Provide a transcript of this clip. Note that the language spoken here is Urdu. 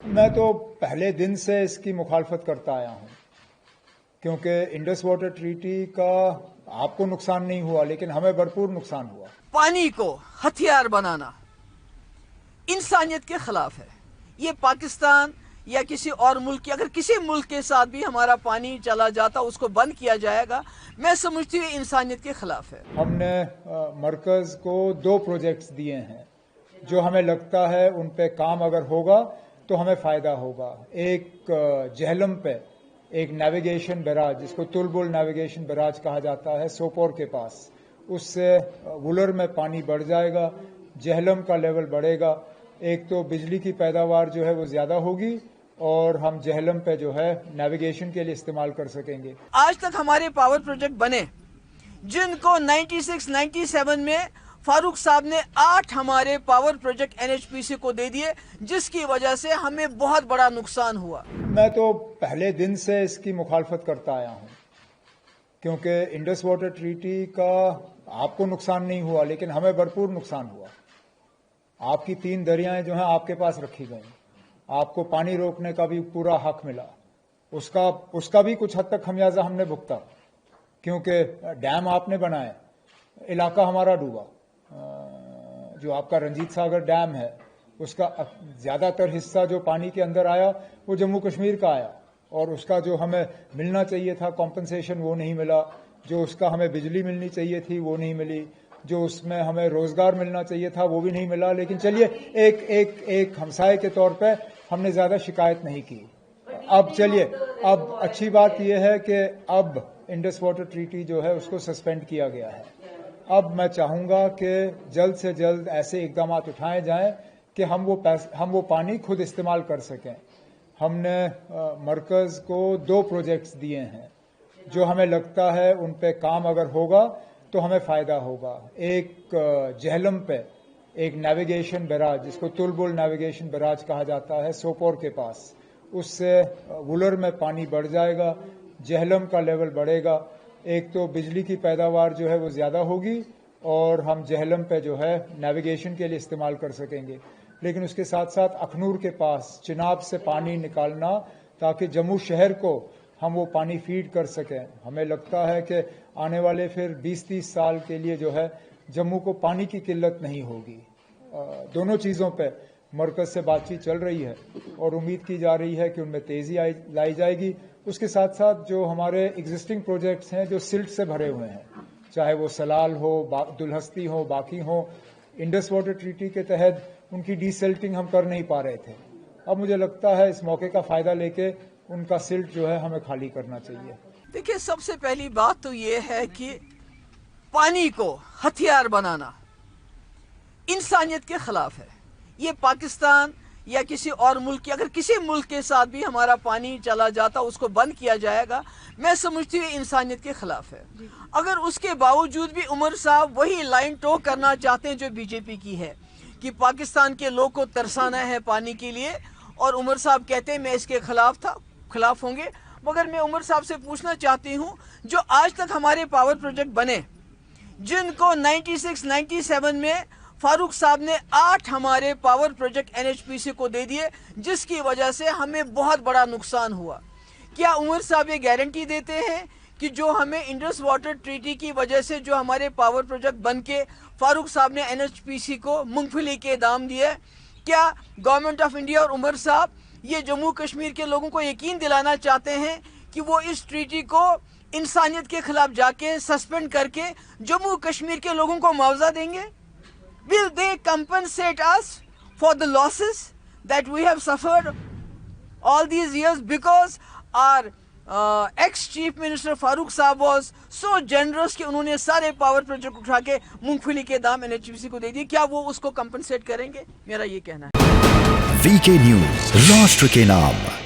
میں تو پہلے دن سے اس کی مخالفت کرتا آیا ہوں کیونکہ انڈس واٹر ٹریٹی کا آپ کو نقصان نہیں ہوا لیکن ہمیں بھرپور نقصان ہوا. پانی کو ہتھیار بنانا انسانیت کے خلاف ہے. یہ پاکستان یا کسی اور ملک کی، اگر کسی ملک کے ساتھ بھی ہمارا پانی چلا جاتا اس کو بند کیا جائے گا، میں سمجھتی ہوں انسانیت کے خلاف ہے. ہم نے مرکز کو 2 پروجیکٹس دیے ہیں جو ہمیں لگتا ہے ان پہ کام اگر ہوگا تو ہمیں فائدہ ہوگا. ایک جہلم پہ ایک نیویگیشن بیراج، جس کو تلبل نیویگیشن بیراج کہا جاتا ہے، سوپور کے پاس، اس سے وولر میں پانی بڑھ جائے گا، جہلم کا لیول بڑھے گا. ایک تو بجلی کی پیداوار جو ہے وہ زیادہ ہوگی اور ہم جہلم پہ جو ہے نیویگیشن کے لیے استعمال کر سکیں گے. آج تک ہمارے پاور پروجیکٹ بنے جن کو 96-97 میں فاروق صاحب نے 8 ہمارے پاور پروجیکٹ NHPC کو دے دیے، جس کی وجہ سے ہمیں بہت بڑا نقصان ہوا. میں تو پہلے دن سے اس کی مخالفت کرتا آیا ہوں کیونکہ انڈس واٹر ٹریٹی کا آپ کو نقصان نہیں ہوا لیکن ہمیں بھرپور نقصان ہوا. آپ کی 3 دریائیں جو ہیں آپ کے پاس رکھی گئیں، آپ کو پانی روکنے کا بھی پورا حق ملا، اس کا بھی کچھ حد تک خمیازہ ہم نے بھگتا کیونکہ ڈیم آپ نے بنائے، علاقہ ہمارا ڈوبا. جو آپ کا رنجیت ساگر ڈیم ہے اس کا زیادہ تر حصہ جو پانی کے اندر آیا وہ جموں کشمیر کا آیا اور اس کا جو ہمیں ملنا چاہیے تھا کمپنسیشن وہ نہیں ملا، جو اس کا ہمیں بجلی ملنی چاہیے تھی وہ نہیں ملی، جو اس میں ہمیں روزگار ملنا چاہیے تھا وہ بھی نہیں ملا. لیکن چلیے ایک ہمسائے کے طور پہ ہم نے زیادہ شکایت نہیں کی. اب اچھی بات یہ ہے کہ اب انڈس واٹر ٹریٹی جو ہے اس کو سسپینڈ کیا گیا ہے. اب میں چاہوں گا کہ جلد سے جلد ایسے اقدامات اٹھائے جائیں کہ ہم وہ پانی خود استعمال کر سکیں. ہم نے مرکز کو 2 پروجیکٹس دیے ہیں جو ہمیں لگتا ہے ان پہ کام اگر ہوگا تو ہمیں فائدہ ہوگا. ایک جہلم پہ ایک نیویگیشن بیراج، جس کو تلبل نیویگیشن بیراج کہا جاتا ہے، سوپور کے پاس، اس سے وولر میں پانی بڑھ جائے گا، جہلم کا لیول بڑھے گا. ایک تو بجلی کی پیداوار جو ہے وہ زیادہ ہوگی اور ہم جہلم پہ جو ہے نیویگیشن کے لیے استعمال کر سکیں گے. لیکن اس کے ساتھ ساتھ اخنور کے پاس چناب سے پانی نکالنا تاکہ جموں شہر کو ہم وہ پانی فیڈ کر سکیں. ہمیں لگتا ہے کہ آنے والے پھر 20-30 سال کے لیے جو ہے جموں کو پانی کی قلت نہیں ہوگی. دونوں چیزوں پہ مرکز سے بات چیت چل رہی ہے اور امید کی جا رہی ہے کہ ان میں تیزی لائی جائے گی. اس کے ساتھ ساتھ جو ہمارے ایگزسٹنگ پروجیکٹس ہیں جو سلٹ سے بھرے ہوئے ہیں، چاہے وہ سلال ہو، دلہستی ہو، باقی ہو، انڈس واٹر ٹریٹی کے تحت ان کی ڈی سلٹنگ ہم کر نہیں پا رہے تھے. اب مجھے لگتا ہے اس موقع کا فائدہ لے کے ان کا سلٹ جو ہے ہمیں خالی کرنا چاہیے. دیکھیے، سب سے پہلی بات تو یہ ہے کہ پانی کو ہتھیار بنانا انسانیت کے خلاف ہے. یہ پاکستان یا کسی اور ملک کی، اگر کسی ملک کے ساتھ بھی ہمارا پانی چلا جاتا اس کو بند کیا جائے گا، میں سمجھتی ہوں انسانیت کے خلاف ہے. اگر اس کے باوجود بھی عمر صاحب وہی لائن ٹو کرنا چاہتے ہیں جو BJP کی ہے کہ پاکستان کے لوگ کو ترسانا ہے پانی کے لیے، اور عمر صاحب کہتے ہیں میں اس کے خلاف ہوں گے. مگر میں عمر صاحب سے پوچھنا چاہتی ہوں، جو آج تک ہمارے پاور پروجیکٹ بنے جن کو 96-97 میں فاروق صاحب نے 8 ہمارے پاور پروجیکٹ NHPC کو دے دیے، جس کی وجہ سے ہمیں بہت بڑا نقصان ہوا. کیا عمر صاحب یہ گارنٹی دیتے ہیں کہ جو ہمیں انڈس واٹر ٹریٹی کی وجہ سے جو ہمارے پاور پروجیکٹ بن کے فاروق صاحب نے NHPC کو مونگ پھلی کے دام دیے، کیا گورنمنٹ آف انڈیا اور عمر صاحب یہ جموں کشمیر کے لوگوں کو یقین دلانا چاہتے ہیں کہ وہ اس ٹریٹی کو انسانیت کے خلاف جا کے سسپینڈ کر کے جموں کشمیر کے لوگوں کو معاوضہ دیں گے؟ Will they compensate us for the losses that we have suffered all these years because our ex-chief minister Farooq Saab was so generous کہ انہوں نے سارے پاور پروجیکٹ اٹھا کے مونگ پھلی کے دام NHPC کو دے دیے؟ کیا وہ اس کو کمپنسیٹ کریں گے؟ میرا یہ کہنا ہے. VK نیوز، راشٹر کے نام.